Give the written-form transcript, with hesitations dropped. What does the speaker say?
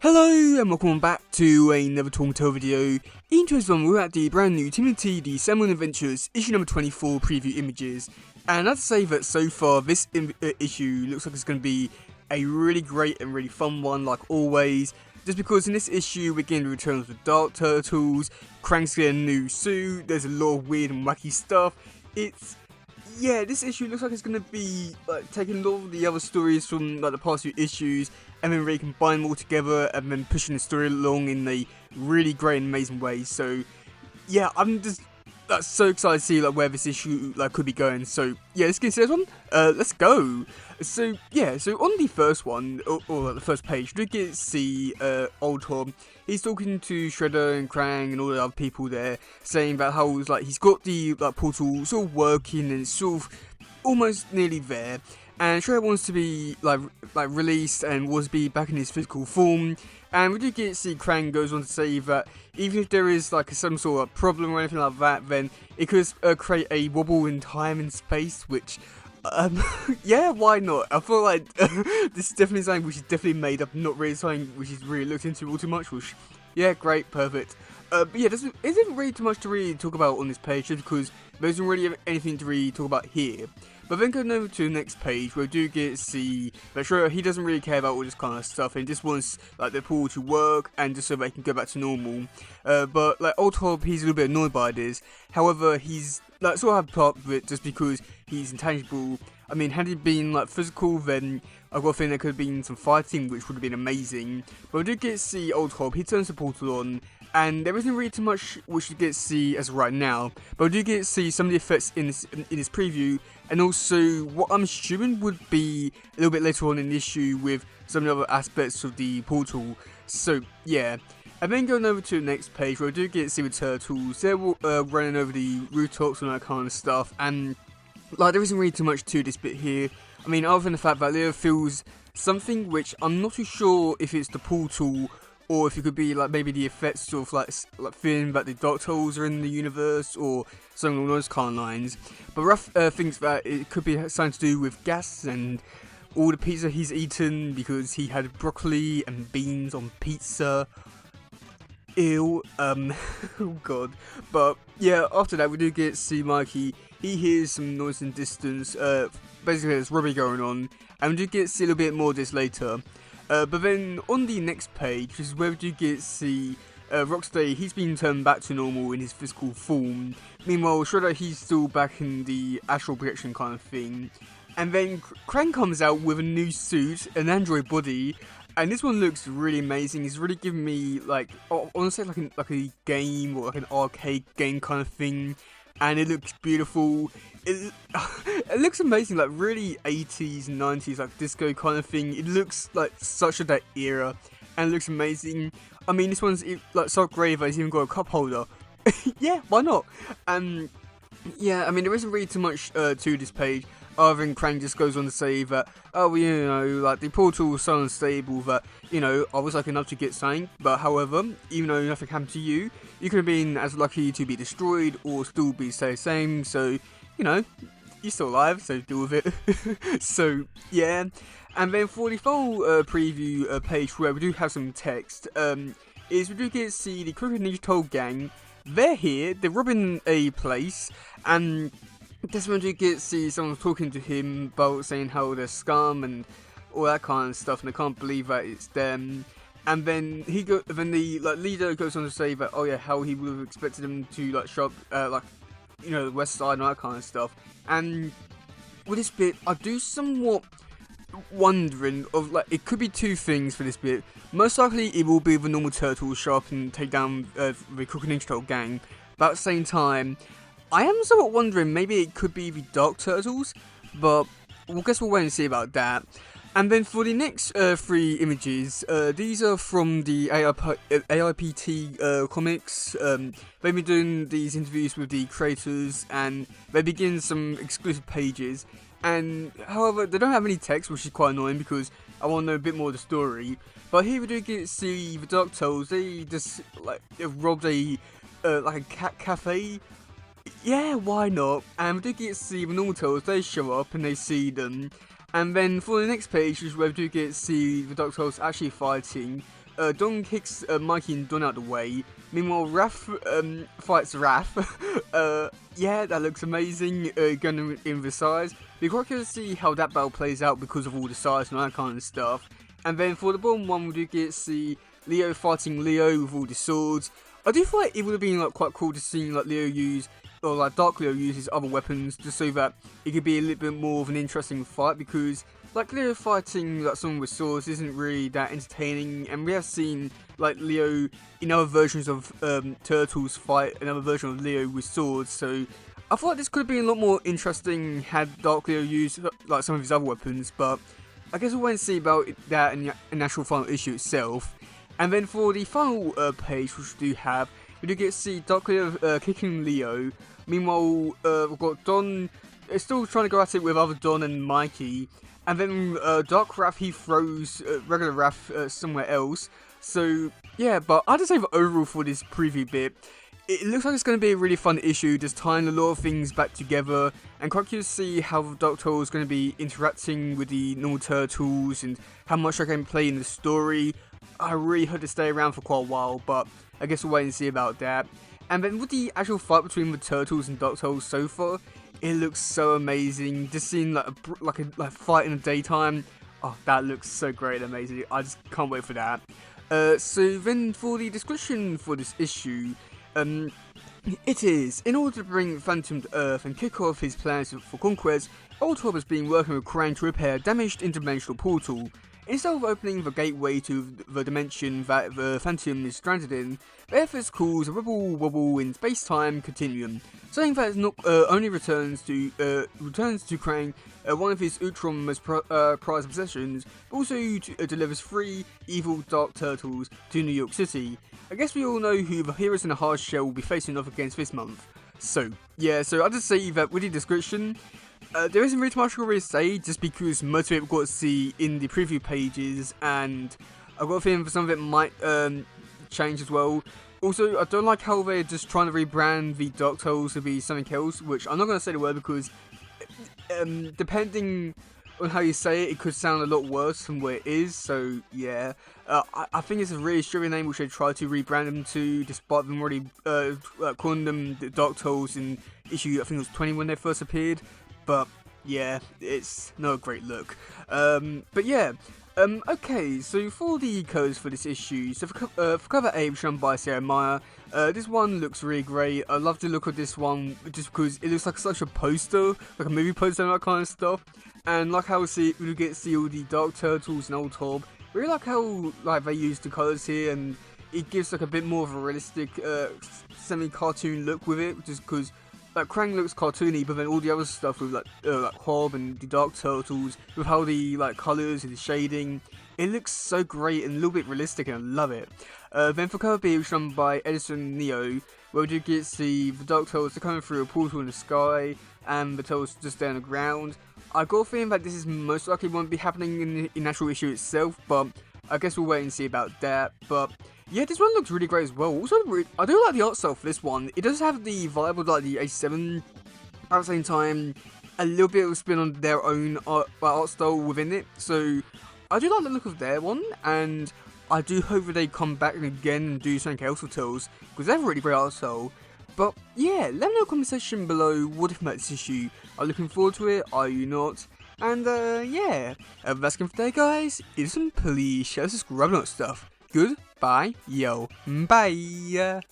Hello and welcome back to another Talking Tale video. In today's one we're at the brand new Timothy the Salmon Adventures issue number 24 preview images. And I'd say that so far this issue looks like it's going to be a really great and really fun one like always. Just because in this issue we're getting the return of the Dark Turtles, Krang's getting a new suit, there's a lot of weird and wacky stuff. Yeah, this issue looks like it's going to be like taking all of the other stories from like the past few issues and then really combine them all together and then pushing the story along in a really great and amazing way. So yeah, I'm just so excited to see like where this issue like could be going. So yeah, let's get into this one. Let's go. So yeah, so on the first one or like the first page, we get to see old Tom. He's talking to Shredder and Krang and all the other people there, saying about how like he's got the like portal sort of working and it's sort of almost nearly there. And Shredder wants to be like released and wants to be back in his physical form. And we do get to see Krang goes on to say that even if there is like some sort of problem or anything like that, then it could create a wobble in time and space, which yeah, why not? I feel like this is definitely something which is definitely made up, not really something which is really looked into all too much, which, yeah, great, perfect. But yeah, there isn't really too much to really talk about on this page, just because there isn't really anything to really talk about here. But then going over to the next page, where we do get to see that Shredder, he doesn't really care about all this kind of stuff, and just wants like the pool to work, and just so they can go back to normal. But like old Hob, he's a little bit annoyed by this. However, he's like sort of had part of it just because he's intangible. I mean, had he been like physical, then I've got a feeling there could have been some fighting, which would have been amazing. But we do get to see old Hob, he turns the portal on, and there isn't really too much which we get to see as of right now. But we do get to see some of the effects in this preview, and also what I'm assuming would be a little bit later on in the issue with some of the other aspects of the portal. So yeah. And then going over to the next page where we do get to see the turtles, they're running over the rooftops and that kind of stuff, and like there isn't really too much to this bit here. I mean, other than the fact that Leo feels something which I'm not too sure if it's the portal or if it could be like maybe the effects of like feeling that the Dark Turtles are in the universe or something along those kind of lines. But Ruff thinks that it could be something to do with gas and all the pizza he's eaten because he had broccoli and beans on pizza. Ew, oh god. But yeah, after that we do get to see Mikey. He hears some noise in the distance, basically there's robbery going on, and we do get to see a little bit more of this later. But then on the next page is where we do get to see Rocksteady. He's been turned back to normal in his physical form. Meanwhile, Shredder, he's still back in the astral projection kind of thing. And then Krang comes out with a new suit, an android body. And this one looks really amazing. It's really giving me like, I want to say like a game or like an arcade game kind of thing. And it looks beautiful. It looks amazing, like really 80s, 90s, like disco kind of thing. It looks like such of that era, and it looks amazing. I mean, this one's like so great that it's even got a cup holder. Yeah, why not? Yeah, I mean, there isn't really too much to this page. Other than Krang just goes on to say that, oh, you know, like the portal was so unstable that, you know, I was lucky enough to get something. But however, even though nothing happened to you, you could have been as lucky to be destroyed or still be the same. So, you know, you're still alive, so deal with it. So, yeah. And then for the full preview page where we do have some text, is we do get to see the Crooked Ninja Turtle gang. They're here, they're robbing a place, and that's when you get to see someone talking to him about saying how they're scum and all that kind of stuff, and they can't believe that it's them. And then the like leader goes on to say that, oh yeah, how he would have expected them to like show up, like, you know, the west side and all that kind of stuff. And with this bit, I do somewhat wondering of like, it could be two things for this bit. Most likely it will be the normal turtles show up and take down the Crooked Ninja Turtle gang, but at the same time I am somewhat wondering maybe it could be the Dark Turtles, but we'll wait and see about that. And then for the next three images, these are from the AIPT comics. They've been doing these interviews with the creators, and they begin some exclusive pages. And however, they don't have any text, which is quite annoying because I want to know a bit more of the story. But here we do get to see the Dark Turtles. They just like robbed a like a cat cafe. Yeah, why not? And we do get to see the normal Turtles. They show up and they see them. And then for the next page is where we do get to see the Dark Turtles actually fighting. Don kicks Mikey and Don out of the way. Meanwhile, Raph fights Raph. Yeah, that looks amazing. Going in the size. We're quite curious to see how that battle plays out because of all the size and all that kind of stuff. And then for the bottom one, we do get to see Leo fighting Leo with all the swords. I do feel like it would have been like quite cool to see like Leo use, or like Dark Leo use his other weapons, just so that it could be a little bit more of an interesting fight, because like Leo fighting like someone with swords isn't really that entertaining, and we have seen like Leo in other versions of Turtles fight another version of Leo with swords, so I thought this could have been a lot more interesting had Dark Leo used like some of his other weapons, but I guess we'll wait and see about that in the actual final issue itself. And then for the final page, which we do have, we do get to see Dark Leo kicking Leo. Meanwhile, we've got Don still trying to go at it with other Don and Mikey. And then Dark Raph, he throws regular Raph somewhere else. So, yeah, but I'd just say that overall for this preview bit, it looks like it's going to be a really fun issue, just tying a lot of things back together, and quite curious to see how the Dark Turtle is going to be interacting with the normal Turtles, and how much I can play in the story. I really hope to stay around for quite a while, but I guess we'll wait and see about that. And then with the actual fight between the Turtles and Dark Turtles so far, it looks so amazing. Just seeing like a fight in the daytime, oh, that looks so great and amazing. I just can't wait for that. So then for the description for this issue, it is, in order to bring Phantom to Earth and kick off his plans for conquest, Old Top has been working with Krang to repair a damaged interdimensional portal. Instead of opening the gateway to the dimension that the Phantom is stranded in, the efforts cause a wobble in space-time continuum, something that not only returns to Krang one of his Ultron most prized possessions, but also delivers 3 evil Dark Turtles to New York City. I guess we all know who the heroes in the hard shell will be facing off against this month. So, yeah, I'll just say that with the description, there isn't really too much to really say, just because most of it we've got to see in the preview pages, and I've got a feeling some of it might change as well. Also, I don't like how they're just trying to rebrand the Dark Turtles to be something else, which I'm not going to say the word because depending on how you say it, it could sound a lot worse than what it is, so yeah. I think it's a really stupid name which they try to rebrand them to, despite them already calling them the Dark Turtles in issue, I think it was 20 when they first appeared. But yeah, it's not a great look. But yeah, okay, so for the codes for this issue, so for cover A, which is done by Sarah Meyer, this one looks really great. I love the look of this one just because it looks like such a poster, like a movie poster and that kind of stuff. And like how we get to see all the Dark Turtles and Old Top. Really like how they use the colours here, and it gives like a bit more of a realistic, semi-cartoon look with it, just because like Krang looks cartoony, but then all the other stuff with like Hob and the Dark Turtles, with how the like colours and the shading, it looks so great and a little bit realistic, and I love it. Then for cover B, it was done by Edison Neo, where we do get to see the Dark Turtles are coming through a portal in the sky, and the Turtles just stay on the ground. I got a feeling that this is most likely won't be happening in the actual issue itself, but I guess we'll wait and see about that. But yeah, this one looks really great as well. Also, I do like the art style for this one. It does have the vibe of like the A7, at the same time, a little bit of spin on their own art style within it. So I do like the look of their one, and I do hope that they come back again and do something else with Turtles, because they have a really great art style. But yeah, let me know in the comment section below what you think about this issue. Are you looking forward to it? Are you not? And yeah, that's it for today, guys. If you please share, subscribe, and all that stuff. Goodbye, yo, bye.